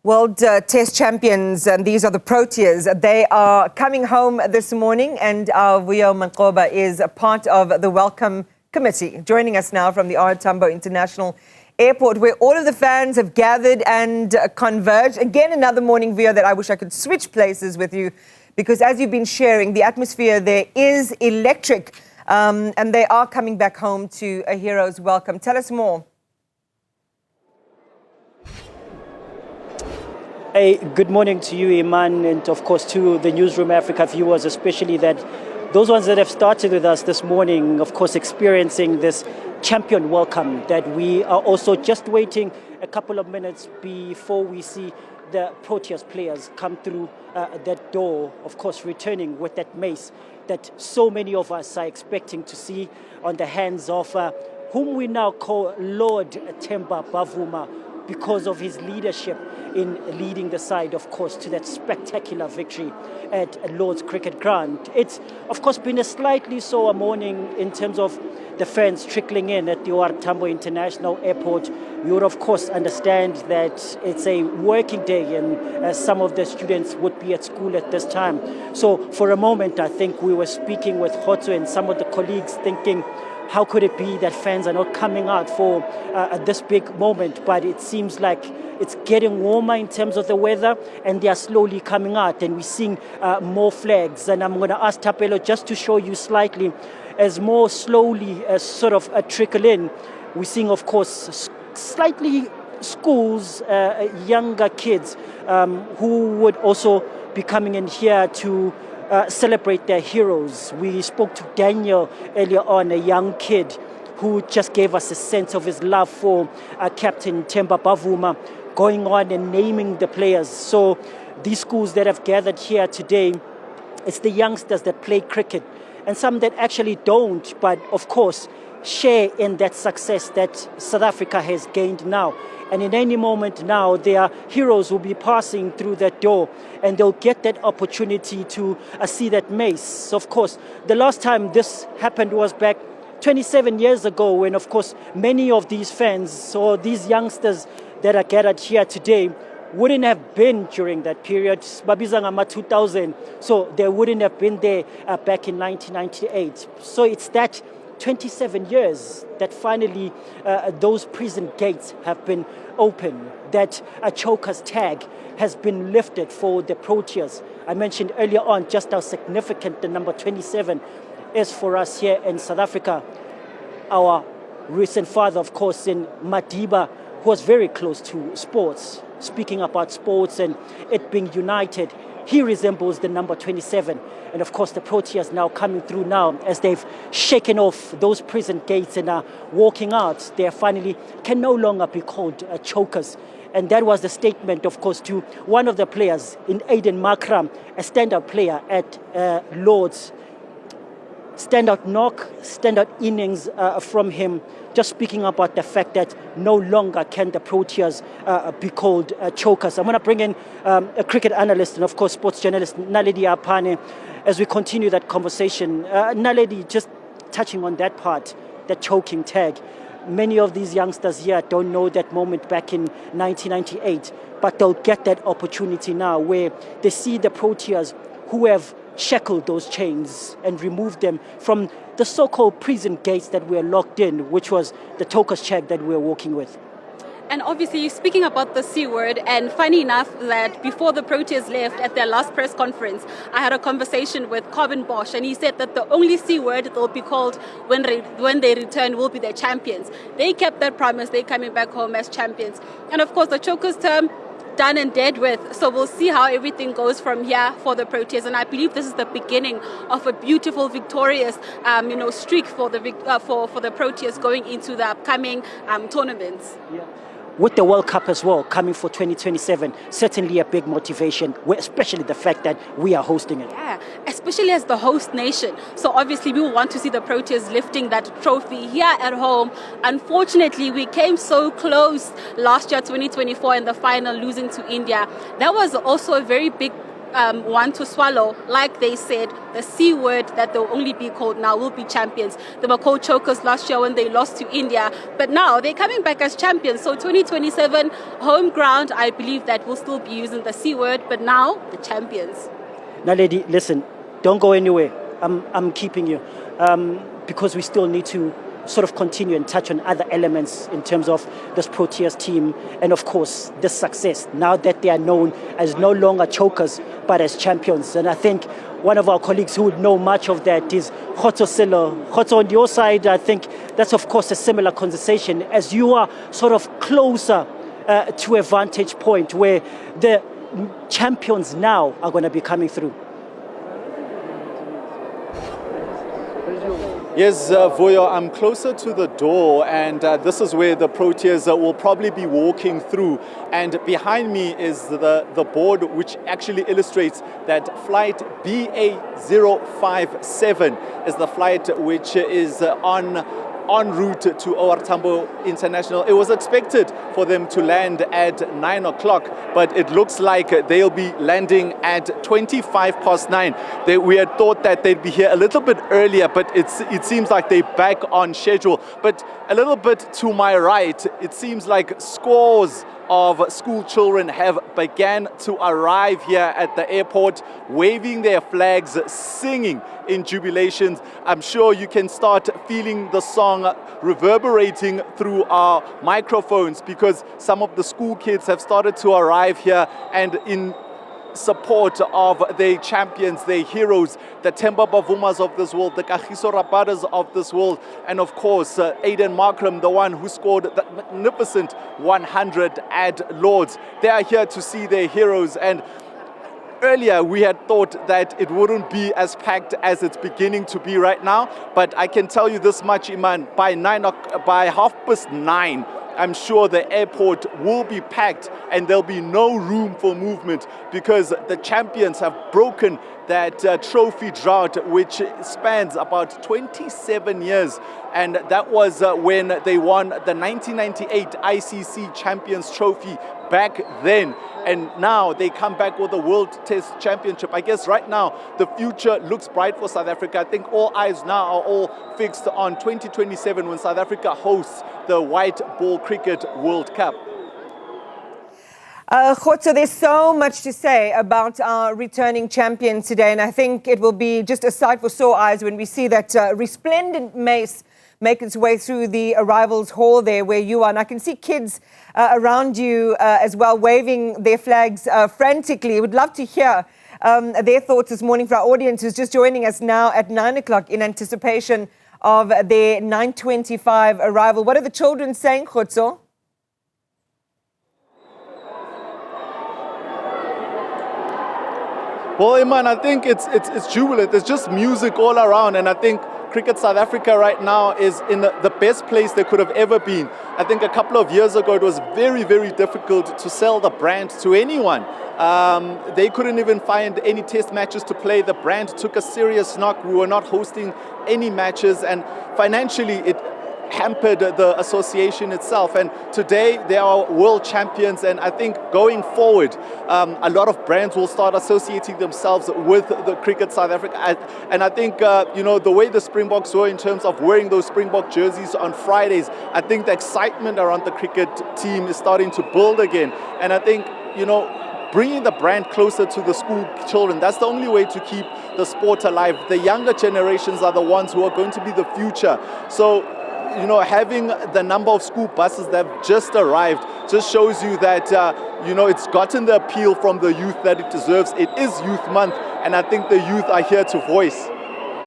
World Test champions, and these are the Proteas. They are coming home this morning, and our Vuyo Mankoba is a part of the welcome committee. Joining us now from the R Tambo International Airport, where all of the fans have gathered and converged. Again, another morning, Vuyo, that I wish I could switch places with you, because as you've been sharing, the atmosphere there is electric, and they are coming back home to a hero's welcome. Tell us more. Hey, good morning to you, Iman, and of course to the Newzroom Afrika viewers, especially those ones that have started with us this morning, of course, experiencing this champion welcome, that we are also just waiting a couple of minutes before we see the Proteas players come through that door, of course, returning with that mace that so many of us are expecting to see on the hands of whom we now call Lord Themba Bavuma, because of his leadership in leading the side, of course, to that spectacular victory at Lord's Cricket Ground. It's, of course, been a slightly sour morning in terms of the fans trickling in at the R Tambo International Airport. You would, of course, understand that it's a working day and some of the students would be at school at this time. So for a moment, I think we were speaking with Khotso and some of the colleagues thinking, how could it be that fans are not coming out for this big moment? But it seems like it's getting warmer in terms of the weather, and they are slowly coming out, and we're seeing more flags. And I'm going to ask Tapelo just to show you slightly, as more slowly sort of trickle in. We're seeing, of course, slightly schools, younger kids who would also be coming in here to celebrate their heroes. We spoke to Daniel earlier on, a young kid who just gave us a sense of his love for Captain Themba Bavuma, going on and naming the players. So these schools that have gathered here today, it's the youngsters that play cricket, and some that actually don't, but of course share in that success that South Africa has gained now. And in any moment now, their heroes will be passing through that door, and they'll get that opportunity to see that mace. Of course, the last time this happened was back 27 years ago, when, of course, many of these fans or these youngsters that are gathered here today wouldn't have been during that period. Babizangama 2000, so they wouldn't have been there back in 1998. So it's that 27 years that finally those prison gates have been open, that a choker's tag has been lifted for the Proteas. I mentioned earlier on just how significant the number 27 is for us here in South Africa. Our recent father, of course, in Madiba, who was very close to sports, speaking about sports and it being united, he resembles the number 27. And of course, the Proteas now coming through now, as they've shaken off those prison gates and are walking out. They finally can no longer be called chokers. And that was the statement, of course, to one of the players in Aiden Makram, a standout player at Lord's. Standout knock, standout innings from him, just speaking about the fact that no longer can the Proteas be called chokers. I'm going to bring in a cricket analyst and, of course, sports journalist Naledi Aphane as we continue that conversation. Naledi, just touching on that part, that choking tag. Many of these youngsters here don't know that moment back in 1998, but they'll get that opportunity now where they see the Proteas who have shackled those chains and removed them from the so-called prison gates that we're locked in, which was the toker's check that we're walking with. And obviously, speaking about the C word, and funny enough that before the Proteas left at their last press conference, I had a conversation with Corbin Bosch, and he said that the only C word they'll be called when they return will be their champions. They kept that promise. They're coming back home as champions. And of course, the chokers term, done and dead with. So we'll see how everything goes from here for the Proteas, and I believe this is the beginning of a beautiful, victorious, streak for the Proteas going into the upcoming tournaments. Yeah. With the World Cup as well coming for 2027, certainly a big motivation, especially the fact that we are hosting it. Yeah, especially as the host nation. So obviously we will want to see the Proteas lifting that trophy here at home. Unfortunately, we came so close last year, 2024, in the final, losing to India. That was also a very big one to swallow. Like they said, the C word that they'll only be called now will be champions. They were called chokers last year when they lost to India, but now they're coming back as champions. So 2027 home ground, I believe that we'll still be using the C word, but now the champions. Naledi, listen, don't go anywhere. I'm keeping you because we still need to sort of continue and touch on other elements in terms of this Proteas team and of course this success now that they are known as no longer chokers but as champions. And I think one of our colleagues who would know much of that is Khotso Silo. Khotso, on your side, I think that's of course a similar conversation as you are sort of closer to a vantage point where the champions now are going to be coming through. Yes, Vuyo, I'm closer to the door, and this is where the Proteas will probably be walking through. And behind me is the board, which actually illustrates that flight BA057 is the flight which is en route to OR Tambo International. It was expected for them to land at 9 o'clock, but it looks like they'll be landing at 9:25. We had thought that they'd be here a little bit earlier, but it seems like they're back on schedule. But a little bit to my right, it seems like scores of school children have began to arrive here at the airport, waving their flags, singing in jubilations. I'm sure you can start feeling the song reverberating through our microphones because some of the school kids have started to arrive here and in support of their champions, their heroes, the Themba Bavumas of this world, the Kagiso Rabadas of this world, and of course Aiden Markram, the one who scored the magnificent 100 at Lords. They are here to see their heroes, and earlier we had thought that it wouldn't be as packed as it's beginning to be right now, but I can tell you this much, Iman, by 9:30, I'm sure the airport will be packed and there'll be no room for movement because the champions have broken that trophy drought, which spans about 27 years. And that was when they won the 1998 ICC Champions Trophy back then. And now they come back with the World Test Championship. I guess right now the future looks bright for South Africa. I think all eyes now are all fixed on 2027 when South Africa hosts the White Ball Cricket World Cup. Khotso, there's so much to say about our returning champions today, and I think it will be just a sight for sore eyes when we see that resplendent mace make its way through the arrivals hall there where you are. And I can see kids around you as well waving their flags frantically. Would love to hear their thoughts this morning for our audience who's just joining us now at 9 o'clock in anticipation of their 9:25 arrival. What are the children saying, Khotso? Well, Iman, I think it's jubilant. There's just music all around, and I think Cricket South Africa right now is in the best place they could have ever been. I think a couple of years ago it was very, very difficult to sell the brand to anyone. They couldn't even find any test matches to play. The brand took a serious knock. We were not hosting any matches, and financially it hampered the association itself. And today they are world champions, and I think going forward a lot of brands will start associating themselves with the Cricket South Africa. And I think the way the Springboks were in terms of wearing those Springbok jerseys on Fridays, I think the excitement around the cricket team is starting to build again. And I think bringing the brand closer to the school children, that's the only way to keep the sport alive. The younger generations are the ones who are going to be the future. So having the number of school buses that have just arrived just shows you that, it's gotten the appeal from the youth that it deserves. It is Youth Month, and I think the youth are here to voice